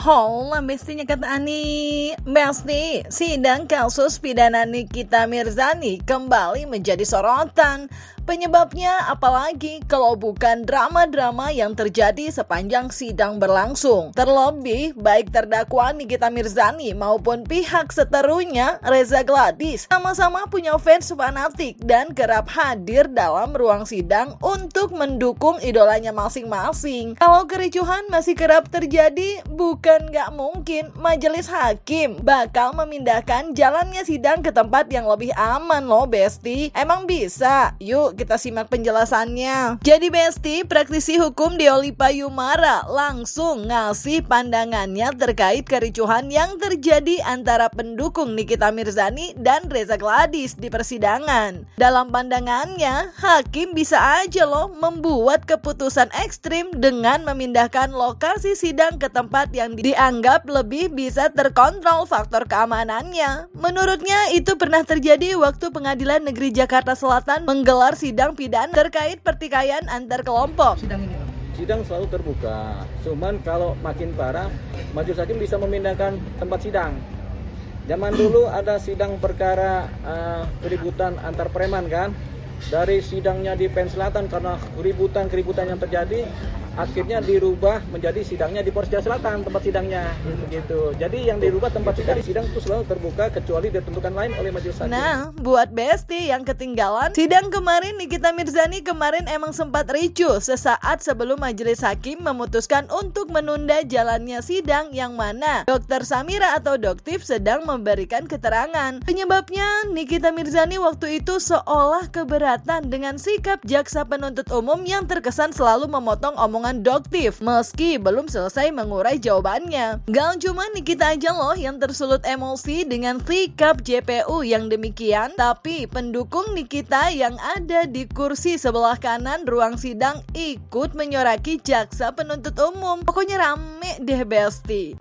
Hola bestinya kata Ani. Besti, sidang kasus pidana Nikita Mirzani kembali menjadi sorotan. Penyebabnya apalagi kalau bukan drama-drama yang terjadi sepanjang sidang berlangsung. Terlebih baik terdakwa Nikita Mirzani maupun pihak seterunya Reza Gladys sama-sama punya fans fanatik dan kerap hadir dalam ruang sidang untuk mendukung idolanya masing-masing. Kalau kericuhan masih kerap terjadi, bukan gak mungkin majelis hakim bakal memindahkan jalannya sidang ke tempat yang lebih aman loh Besti. Emang bisa? Yuk kita simak penjelasannya. Jadi Besti, praktisi hukum Deolipa Yumara langsung ngasih pandangannya terkait kericuhan yang terjadi antara pendukung Nikita Mirzani dan Reza Gladys di persidangan. Dalam pandangannya, hakim bisa aja loh membuat keputusan ekstrim dengan memindahkan lokasi sidang ke tempat yang dianggap lebih bisa terkontrol faktor keamanannya. Menurutnya itu pernah terjadi waktu Pengadilan Negeri Jakarta Selatan menggelar sidang pidana terkait pertikaian antar kelompok. Sidang selalu terbuka, cuman kalau makin parah, majelis hakim bisa memindahkan tempat sidang. Zaman dulu ada sidang perkara keributan antar preman kan, dari sidangnya di PEN Selatan karena keributan yang terjadi, akhirnya dirubah menjadi sidangnya di Polres Jakarta Selatan tempat sidangnya begitu. Jadi yang dirubah tempat sidang itu selalu terbuka kecuali ditentukan lain oleh majelis hakim. Nah, buat Besti yang ketinggalan, sidang kemarin Nikita Mirzani kemarin emang sempat ricuh sesaat sebelum majelis hakim memutuskan untuk menunda jalannya sidang yang mana Dr. Samira atau Doktif sedang memberikan keterangan. Penyebabnya Nikita Mirzani waktu itu seolah keberatan dengan sikap jaksa penuntut umum yang terkesan selalu memotong omongan Doktif meski belum selesai mengurai jawabannya. Gak cuma Nikita aja loh yang tersulut emosi dengan sikap JPU yang demikian, tapi pendukung Nikita yang ada di kursi sebelah kanan ruang sidang ikut menyoraki jaksa penuntut umum. Pokoknya rame deh Besti.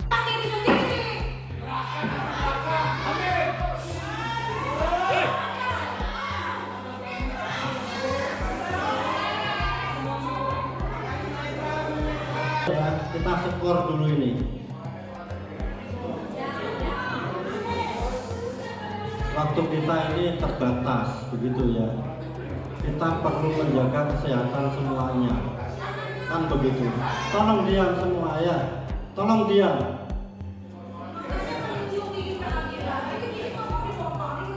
Kita skor dulu ini. Waktu kita ini terbatas, begitu ya. Kita perlu menjaga kesehatan semuanya, kan begitu. Tolong diam semua ya, tolong diam.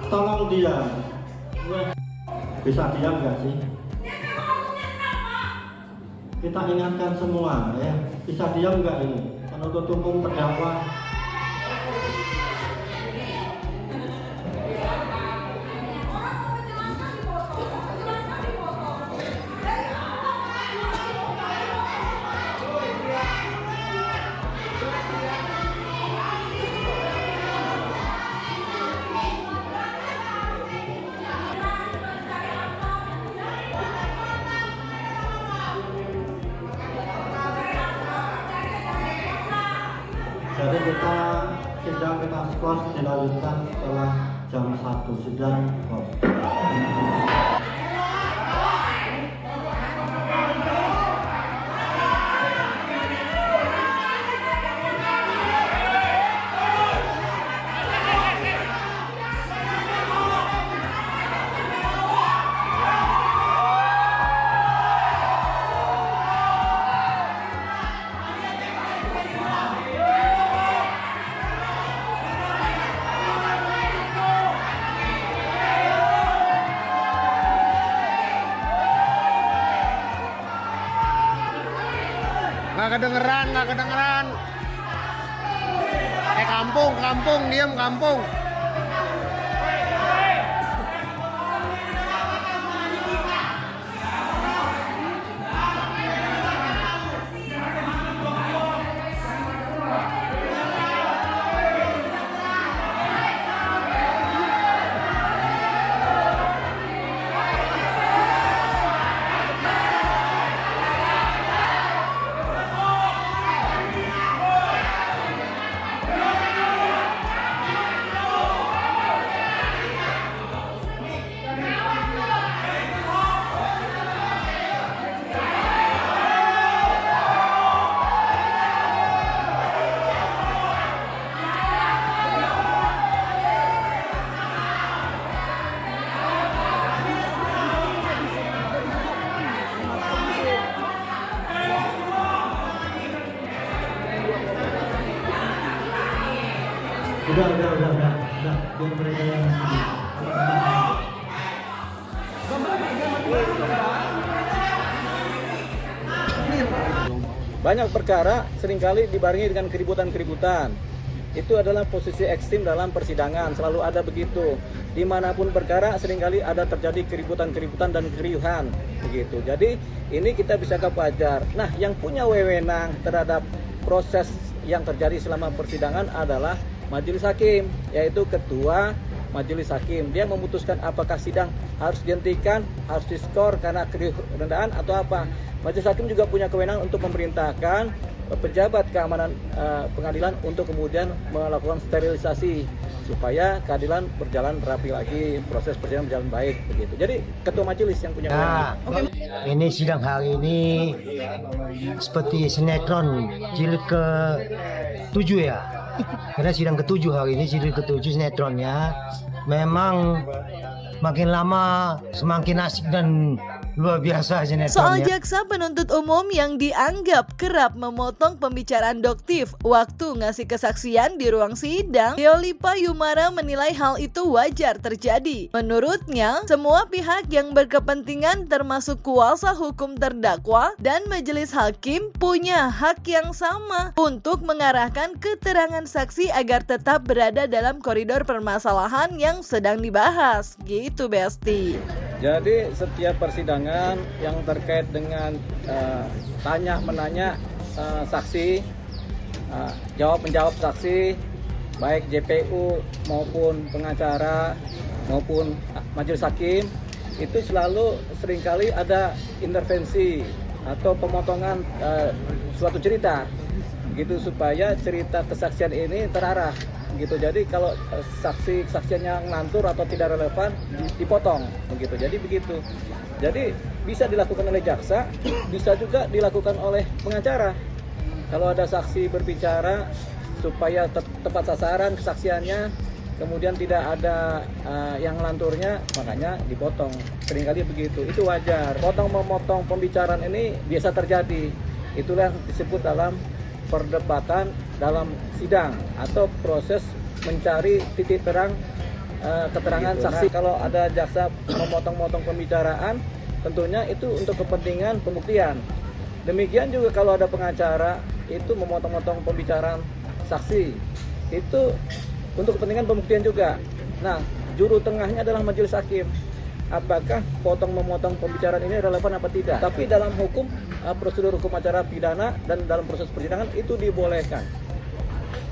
Tolong diam. Bisa diam gak sih? Kita ingatkan semua ya, bisa diam nggak ini penuntut umum terdakwa? Jadi kita sidang kita skor dilanjutkan setelah jam 1 sidang. Nggak kedengeran. Kampung, diam kampung. Udah, biar mereka yang Banyak perkara seringkali dibarengi dengan keributan-keributan. Itu adalah posisi ekstrim dalam persidangan, selalu ada begitu. Dimanapun perkara seringkali ada terjadi keributan-keributan dan keriuhan begitu. Jadi ini kita bisa anggap wajar. Nah, yang punya wewenang terhadap proses yang terjadi selama persidangan adalah majelis hakim, yaitu ketua majelis hakim. Dia memutuskan apakah sidang harus dihentikan, harus diskor karena kerendahan atau apa. Majelis hakim juga punya kewenangan untuk memerintahkan pejabat keamanan pengadilan untuk kemudian melakukan sterilisasi supaya keadilan berjalan rapi lagi, proses persidangan berjalan baik begitu. Jadi ketua majelis yang punya kewenangan. Ini sidang hari ini seperti sinetron jilid ke-7 ya. Karena sidang ke-7 hari ini, sidang ke-7 sinetronnya memang makin lama semakin asik dan luar biasa sinetronnya. Soal jaksa penuntut umum yang dianggap kerap memotong pembicaraan Doktif waktu ngasih kesaksian di ruang sidang, Deolipa Yumara menilai hal itu wajar terjadi. Menurutnya, semua pihak yang berkepentingan termasuk kuasa hukum terdakwa dan majelis hakim punya hak yang sama untuk mengarahkan keterangan saksi agar tetap berada dalam koridor permasalahan yang sedang dibahas. Gitu, Besti. Jadi setiap persidangan yang terkait dengan tanya-menanya saksi, jawab-menjawab saksi, baik JPU maupun pengacara maupun majelis hakim, itu selalu seringkali ada intervensi atau pemotongan suatu cerita, gitu supaya cerita kesaksian ini terarah. Gitu. Jadi kalau saksinya ngantur atau tidak relevan dipotong begitu. Jadi begitu. Jadi bisa dilakukan oleh jaksa, bisa juga dilakukan oleh pengacara. Kalau ada saksi berbicara supaya tepat sasaran kesaksiannya, kemudian tidak ada yang ngelanturnya, makanya dipotong. Seringkali begitu. Itu wajar. Potong-memotong pembicaraan ini biasa terjadi. Itulah disebut dalam perdebatan dalam sidang atau proses mencari titik terang keterangan saksi. Kalau ada jaksa memotong-motong pembicaraan, tentunya itu untuk kepentingan pembuktian. Demikian juga kalau ada pengacara itu memotong-motong pembicaraan saksi, itu untuk kepentingan pembuktian juga. Nah, juru tengahnya adalah majelis hakim. Apakah potong-memotong pembicaraan ini relevan apa tidak? Tapi dalam hukum, prosedur hukum acara pidana dan dalam proses persidangan itu dibolehkan.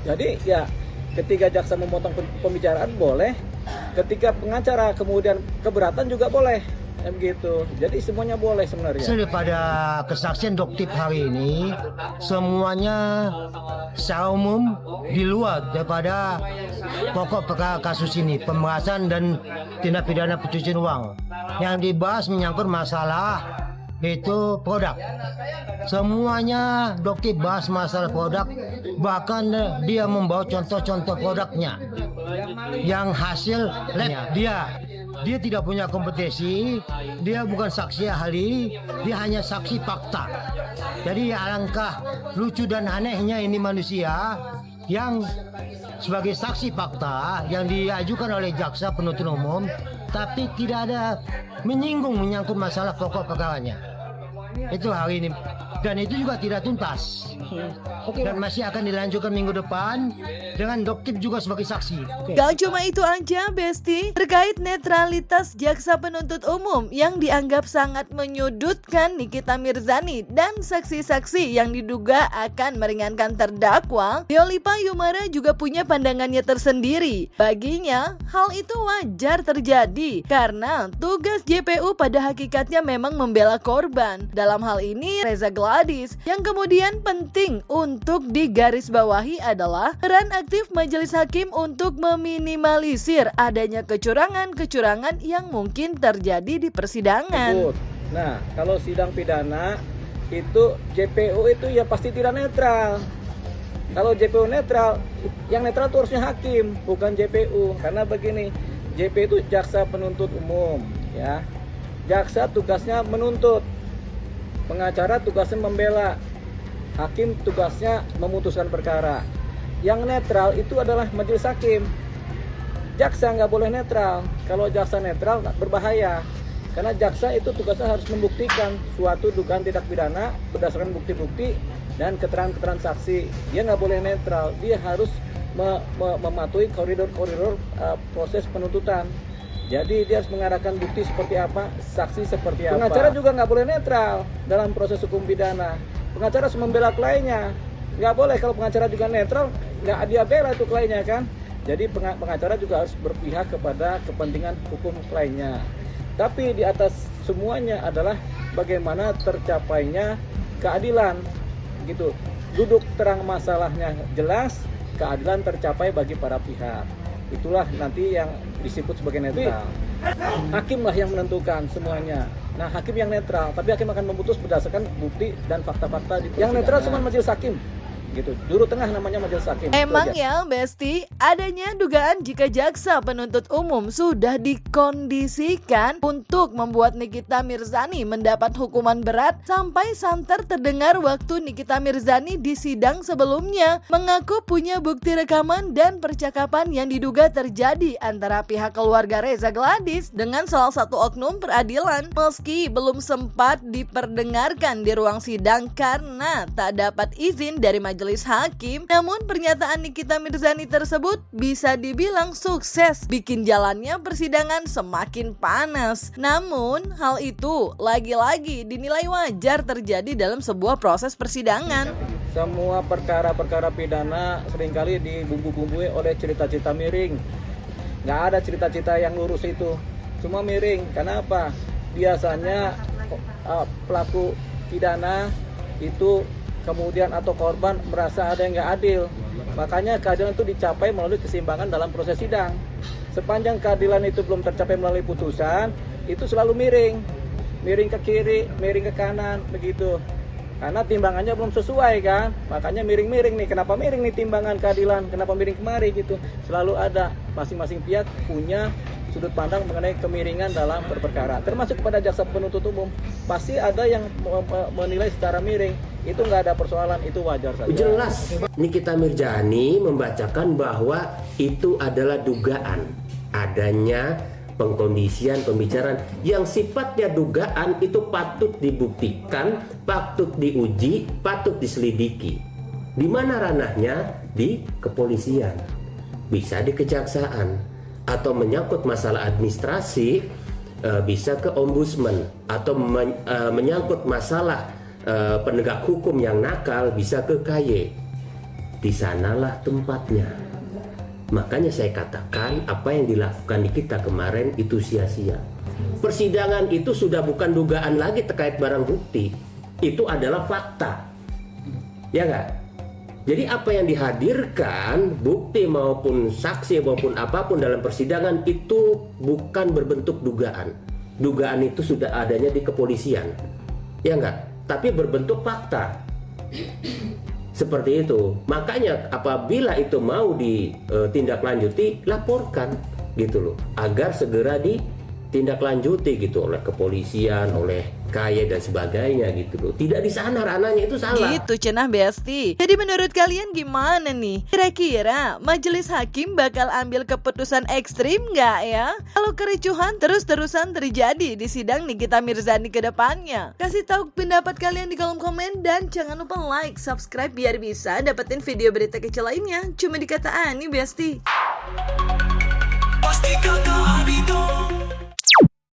Jadi ya ketika jaksa memotong pembicaraan boleh, ketika pengacara kemudian keberatan juga boleh. Begitu. Jadi semuanya boleh sebenarnya. Daripada kesaksian Doktif hari ini, semuanya secara umum di luar daripada pokok perkara kasus ini, pemerasan dan tindak pidana pencucian uang. Yang dibahas menyangkut masalah itu produk. Semuanya Doktif bahas masalah produk, bahkan dia membawa contoh-contoh produknya yang hasil lab dia tidak punya kompetisi, dia bukan saksi ahli, dia hanya saksi fakta. Jadi alangkah lucu dan anehnya ini manusia yang sebagai saksi fakta yang diajukan oleh jaksa penuntut umum, tapi tidak ada menyangkut masalah pokok perkaranya. Itu hari ini, dan itu juga tidak tuntas. Dan masih akan dilanjutkan minggu depan dengan Doktif juga sebagai saksi. Gak cuma itu aja, Besti. Terkait netralitas jaksa penuntut umum yang dianggap sangat menyudutkan Nikita Mirzani dan saksi-saksi yang diduga akan meringankan terdakwa, Deolipa Yumara juga punya pandangannya tersendiri. Baginya, hal itu wajar terjadi karena tugas JPU pada hakikatnya memang membela korban. Dalam hal ini, Reza Gladys yang kemudian penting untuk digarisbawahi adalah peran aktif majelis hakim untuk meminimalisir adanya kecurangan-kecurangan yang mungkin terjadi di persidangan. Nah, kalau sidang pidana itu JPU itu ya pasti tidak netral. Kalau JPU netral, yang netral itu harusnya hakim, bukan JPU. Karena begini, JPU itu jaksa penuntut umum, ya. Jaksa tugasnya menuntut, pengacara tugasnya membela, hakim tugasnya memutuskan perkara. yang netral itu adalah majelis hakim. Jaksa nggak boleh netral. Kalau jaksa netral berbahaya. Karena jaksa itu tugasnya harus membuktikan suatu dugaan tindak pidana berdasarkan bukti-bukti dan keterangan-keterangan saksi. Dia nggak boleh netral, dia harus mematuhi koridor-koridor proses penuntutan. Jadi dia harus mengarahkan bukti seperti apa, saksi seperti apa. Pengacara juga nggak boleh netral dalam proses hukum pidana. Pengacara harus membela kliennya. Nggak boleh kalau pengacara juga netral, nggak dia bela itu kliennya kan. Jadi pengacara juga harus berpihak kepada kepentingan hukum kliennya. Tapi di atas semuanya adalah bagaimana tercapainya keadilan, gitu. Duduk terang masalahnya jelas, keadilan tercapai bagi para pihak. Itulah nanti yang disebut sebagai netral. Hakimlah yang menentukan semuanya. Nah, hakim yang netral, tapi hakim akan memutus berdasarkan bukti dan fakta-fakta di persidangan. Yang netral cuma majelis hakim. Gitu. Juru tengah namanya majelis hakim. Emang ya Besti, adanya dugaan jika jaksa penuntut umum sudah dikondisikan untuk membuat Nikita Mirzani mendapat hukuman berat sampai santer terdengar waktu Nikita Mirzani di sidang sebelumnya mengaku punya bukti rekaman dan percakapan yang diduga terjadi antara pihak keluarga Reza Gladys dengan salah satu oknum peradilan, meski belum sempat diperdengarkan di ruang sidang karena tak dapat izin dari majelis hakim. Namun pernyataan Nikita Mirzani tersebut bisa dibilang sukses bikin jalannya persidangan semakin panas. Namun hal itu lagi-lagi dinilai wajar terjadi dalam sebuah proses persidangan. Semua perkara-perkara pidana seringkali dibumbu-bumbui oleh cerita-cerita miring. Nggak ada cerita-cerita yang lurus itu, cuma miring. Kenapa? Biasanya pelaku pidana itu kemudian atau korban merasa ada yang nggak adil. Makanya keadilan itu dicapai melalui keseimbangan dalam proses sidang. Sepanjang keadilan itu belum tercapai melalui putusan, itu selalu miring. Miring ke kiri, miring ke kanan, begitu. Karena timbangannya belum sesuai kan. Makanya miring-miring nih. Kenapa miring nih timbangan keadilan? Kenapa miring kemari gitu? Selalu ada. Masing-masing pihak punya sudut pandang mengenai kemiringan dalam berperkara. Termasuk kepada jaksa penuntut umum. Pasti ada yang menilai secara miring. Itu nggak ada persoalan, itu wajar saja. Jelas Nikita Mirzani membacakan bahwa itu adalah dugaan adanya pengkondisian pembicaraan yang sifatnya dugaan itu patut dibuktikan, patut diuji, patut diselidiki. Di mana ranahnya? Di kepolisian, bisa di kejaksaan, atau menyangkut masalah administrasi bisa ke ombudsman, atau menyangkut masalah penegak hukum yang nakal bisa ke KY. Di sanalah tempatnya. Makanya saya katakan apa yang dilakukan Nikita kemarin itu sia-sia. Persidangan itu sudah bukan dugaan lagi terkait barang bukti. Itu adalah fakta. Ya nggak? Jadi apa yang dihadirkan, bukti maupun saksi maupun apapun dalam persidangan itu bukan berbentuk dugaan. Dugaan itu sudah adanya di kepolisian. Ya nggak? Tapi berbentuk fakta. Seperti itu. Makanya apabila itu mau ditindaklanjuti, laporkan gitu loh, agar segera ditindaklanjuti gitu oleh kepolisian, oleh KY dan sebagainya gitu loh. Tidak di sana ranahnya, itu salah. Gitu cenah Besti. Jadi menurut kalian gimana nih? Kira-kira majelis hakim bakal ambil keputusan ekstrim nggak ya? Kalau kericuhan terus-terusan terjadi di sidang Nikita Mirzani ke depannya? Kasih tahu pendapat kalian di kolom komen dan jangan lupa like, subscribe biar bisa dapetin video berita kecil lainnya. Cuma di Kata Ani Besti.